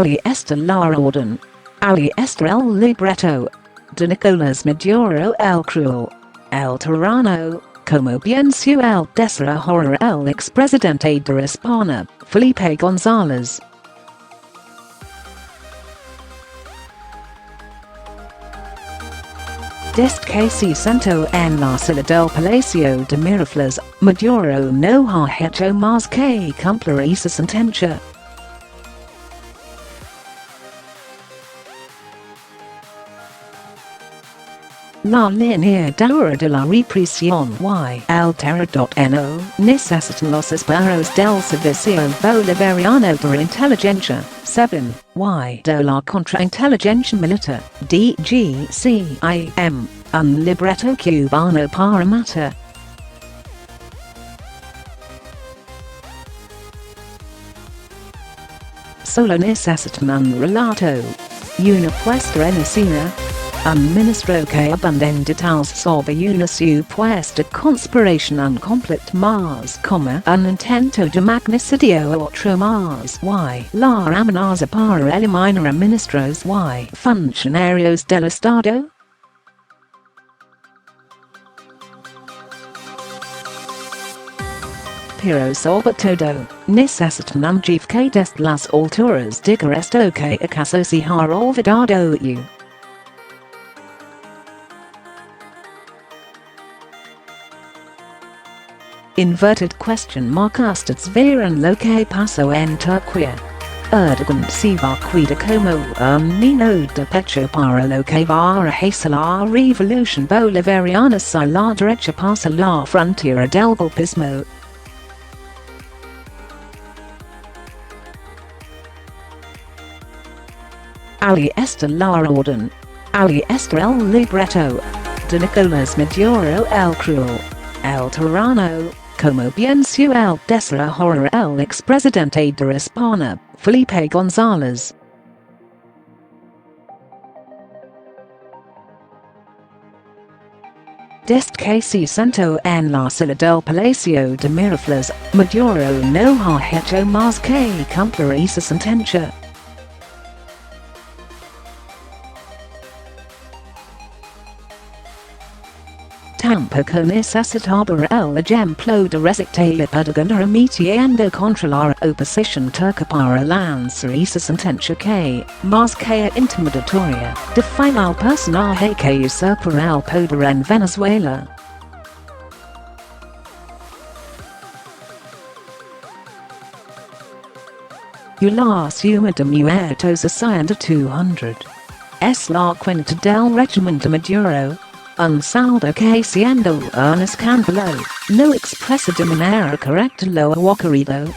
Ali está la orden. Ali está el libreto. De Nicolás Maduro el cruel. El tirano, como pienso el desarrollo el expresidente de España, Felipe González. Desde que se sentó en la sala del Palacio de Miraflores, Maduro no ha hecho más que cumplir su sentencia. La línea dura de la represión y altera.no necesitan los esperos del Servicio Bolivariano de Inteligencia, 7, y de la Contrainteligencia Militar, DGCIM, un libreto cubano para matar. Solo necesitan un relato, una puesta en escena, un ministro que abundan detalles sobre una supuesta conspiración un complot más como un intento de magnicidio o otro más y la amenaza para eliminar a ministros y funcionarios del Estado. Pero sobre todo, necesitan un jefe que desde las alturas diga esto que acaso se ha olvidado you. Inverted question mark ustedes verán lo que pasó en Turquía. Erdogan se va cuida como un niño de pecho para lo que va a hacer la revolución bolivariana si la derecha pasa la frontera del golpismo. Ali está la orden. Ali está el libreto. De Nicolás Maduro el cruel. El tirano, como pienso el desarrollo el expresidente de España, Felipe González. Desde que se sentó en la sala del Palacio de Miraflores, Maduro no ha hecho más que cumplir su sentencia. Tampoco necesitaba el ejemplo de resistir para ganar metiendo contra la oposición turca para lanzar esa sentencia que, más que intimidatoria, define al personaje que usurpa el poder en Venezuela. La suma de muertos asciende a 200. Es la cuenta del régimen de Maduro. Un saldo que siendo un escándalo, no expresa de manera correcta lo ocurrido.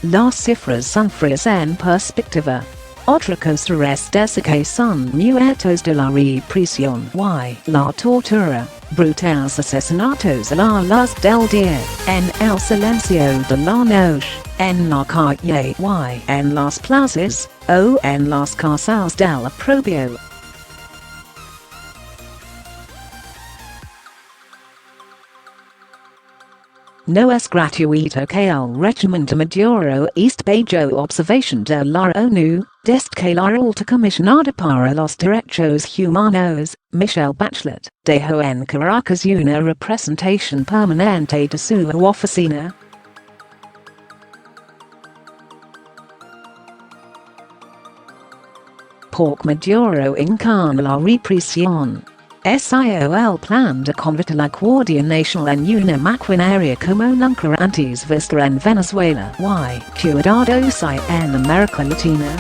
Las cifras son frías en perspectiva. Otra cosa es decir que son muertos de la represión y la tortura, brutales asesinatos a la luz del día, en el silencio de la noche, en la calle y en las plazas, o en las casas del oprobio. No es gratuito que el régimen de Maduro esté bajo observación de la ONU, desde que la alta comisionada para los derechos humanos, Michelle Bachelet, dejó en Caracas una representación permanente de su oficina. Porque Maduro encarna la represión. SIO el plan de convertir la Guardia Nacional en una maquinaria como nunca antes vista en Venezuela y cuidados en América Latina.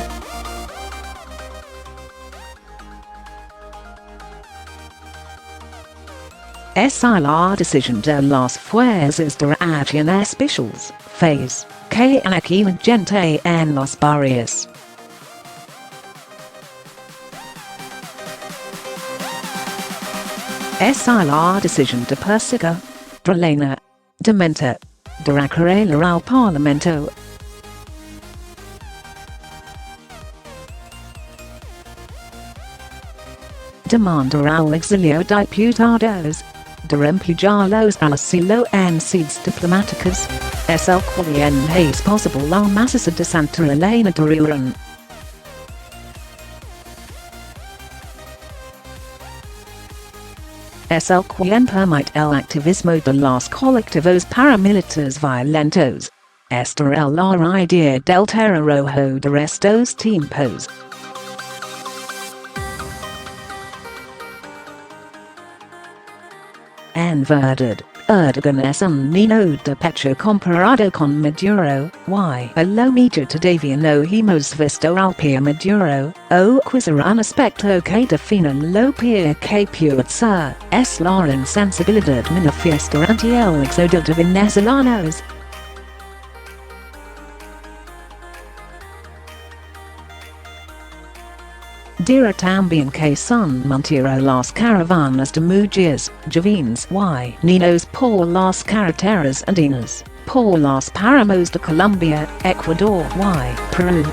Es la decisión de las fuerzas de reacción especiales, FAES, que aniquilan gente en los barrios. Es la decisión de perseguir, de mentir, de recurrir al Parlamento. Demandar al exilio diputados, de empujar al asilo en seeds diplomáticas. Es el quien es posible la masa de Santa Elena de Ruran. Es el quien permite el activismo de los colectivos paramilitares violentos. Esta es la idea del terrorismo de estos tiempos. En verdad, Erdogan es un niño de pecho comparado con Maduro, y lo mejor todavía no hemos visto al pie Maduro, o quizá un aspecto que define lo peor que puede ser, es la insensibilidad manifiesta ante el éxodo de venezolanos. Dirá también que son mentira las caravanas de mujeres, jóvenes y niños por las carreteras andinas, por los páramos de Colombia, Ecuador y Perú.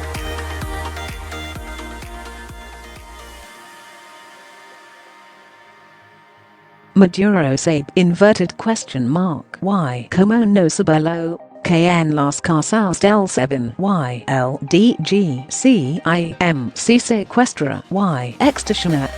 Maduro sabe inverted question mark y como no sabelo, que en las casas del 7 y el DGCIM se secuestra y extorsiona.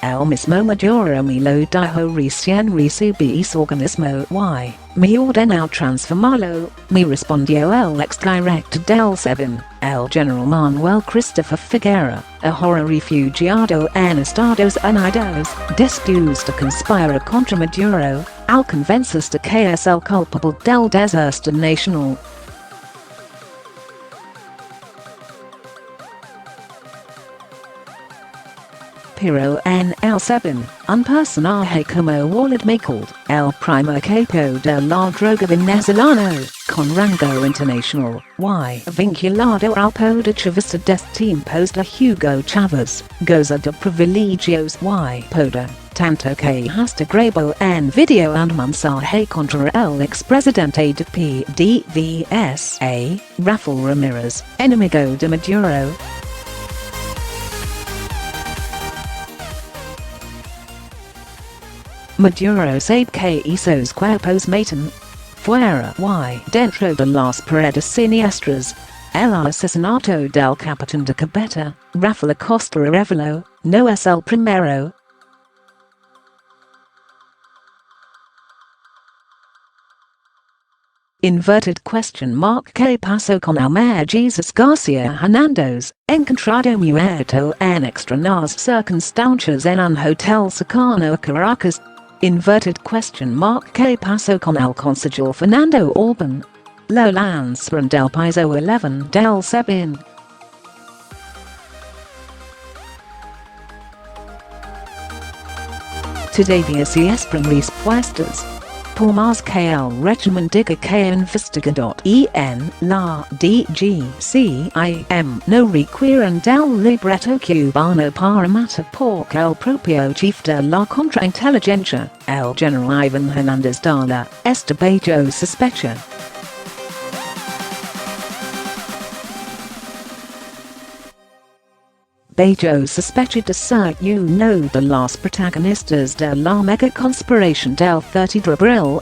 El mismo Maduro me lo dijo recién recibí su organismo y me ordenó transformarlo, me respondió el exdirecto del 7, el general Manuel Christopher Figuera, ahora refugiado en Estados Unidos, después de conspirar contra Maduro, al convencerse de que es el culpable del desastre nacional. Pero en el 7, un personaje como Walid Michael, el primer capo de la droga venezolano, con rango internacional, y vinculado al poder chavista de tiempos de Hugo Chávez, goza de privilegios y poder, tanto que hasta grabó en video un mensaje contra el expresidente de PDVSA, Rafael Ramírez, enemigo de Maduro. Maduro sabe que esos cuerpos matan fuera y dentro de las paredes siniestras. El asesinato del capitán de Cabeta, Rafael Acosta Arevalo, no es el primero. Inverted question mark ¿Qué pasó con el mayor Jesus García Hernández, encontrado muerto en extrañas circunstancias en un hotel cercano a Caracas? Inverted question mark ¿Qué pasó con el concejal Fernando Orbán? Lo lanzaron del piso 11 del 7. Todavía se esperan respuestas. Por más que el régimen diga que investigador la DGCIM no requieren del libreto cubano para matar porque el propio chief de la contrainteligencia, el general Iván Hernández Dala, está bajo sospecha. Bajo sospecha de ser uno de los protagonistas de la mega conspiración del 30 de abril.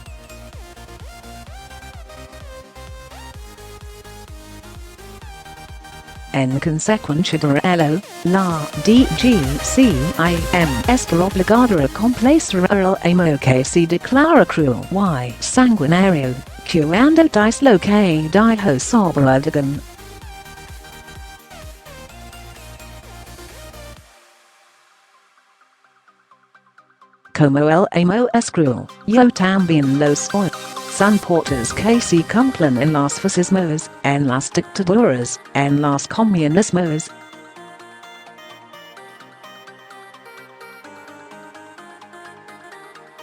En consecuencia de ello, la DGCIM está obligada a complacer el amo que se declara cruel y sanguinario, cuando dice lo que dijo sobre Erdogan. Como el amo es cruel, yo también lo soy. Son portas que se cumplen en los fascismos, en las dictaduras, en los comunismos.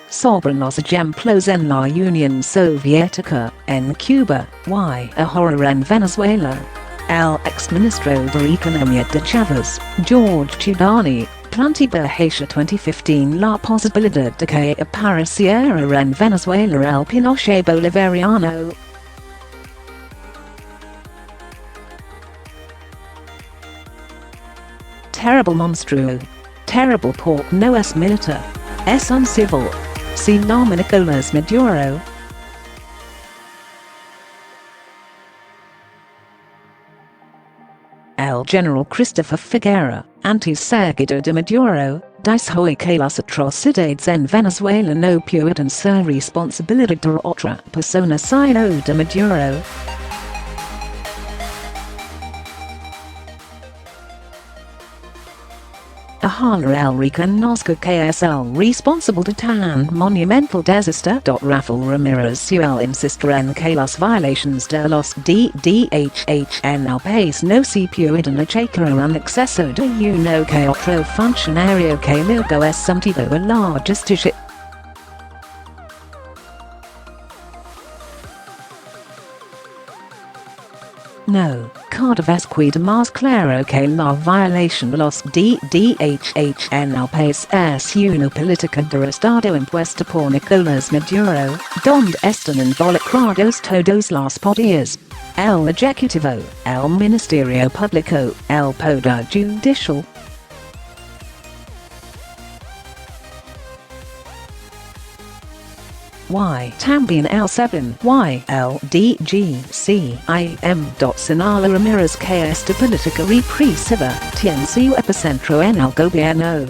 Sobre los ejemplos en la Unión Soviética, en Cuba, y ahora en Venezuela. El exministro de Economía de Chávez, George Chudani, planteó hacia 2015 la posibilidad de que apareciera en Venezuela el Pinochet bolivariano. Terrible monstruo. Terrible pork no es minuto. Es uncivil. Si no Nicolas Maduro. El General Christopher Figuera, anti-seguidor de Maduro, dice hoy que las atrocidades en Venezuela no pueden ser responsabilidad de otra persona sino de Maduro. Ahora el reconozco que es el responsable de tan monumental desastre. Rafael Ramirez Suel insiste en que las violaciones de los DDHH en el país no se pueden achacar a un exceso de uno que otro funcionario que luego es sometido a la justicia. No, cada vez queda más claro que la violación de los DDHH en el país es una política de Estado impuesta por Nicolas Maduro, donde están involucrados todos los poderes: el Ejecutivo, el Ministerio Público, el Poder Judicial. También el 7 el DGCIM. Señala Ramirez que esta política represiva tiene su epicentro en el gobierno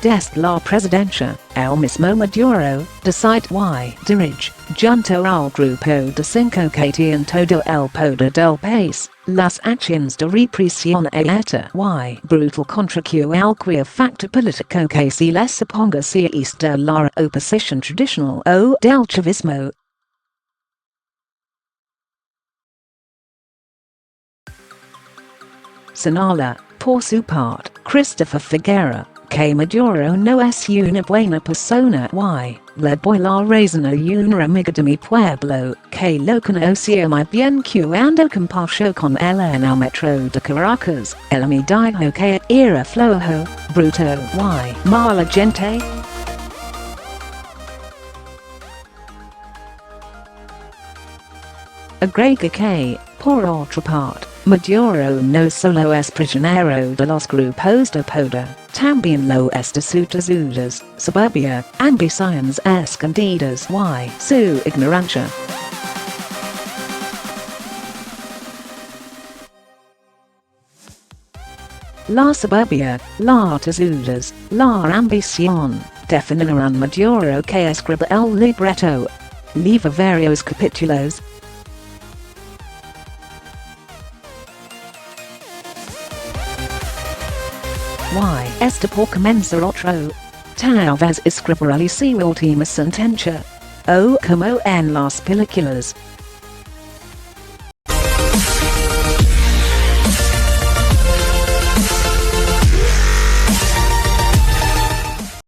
desde la presidencia. El mismo Maduro dirige, junto al grupo de 5 que tienen todo el poder del país, las acciones de represión a esta brutal contra cualquier factor político que se les oponga, sea de la oposición tradicional o del chavismo. Señala, por su parte, Christopher Figuera, que Maduro no es una buena persona le doy la razón a una amiga de mi pueblo, que lo conocía muy bien cuando compartió con él en el metro de Caracas. Él me dijo que era flojo, bruto, mala gente. Agrega que, por otra parte, Maduro no solo es prisionero de los grupos de poder, también lo es de sus deudas, soberbia, ambiciones escondidas su ignorancia. La soberbia, las deudas, la ambición, definirán Maduro que escribe el libreto. Leave varios capítulos. Está por comenzar otro. Tal vez escribirá su última sentencia. O como en las películas.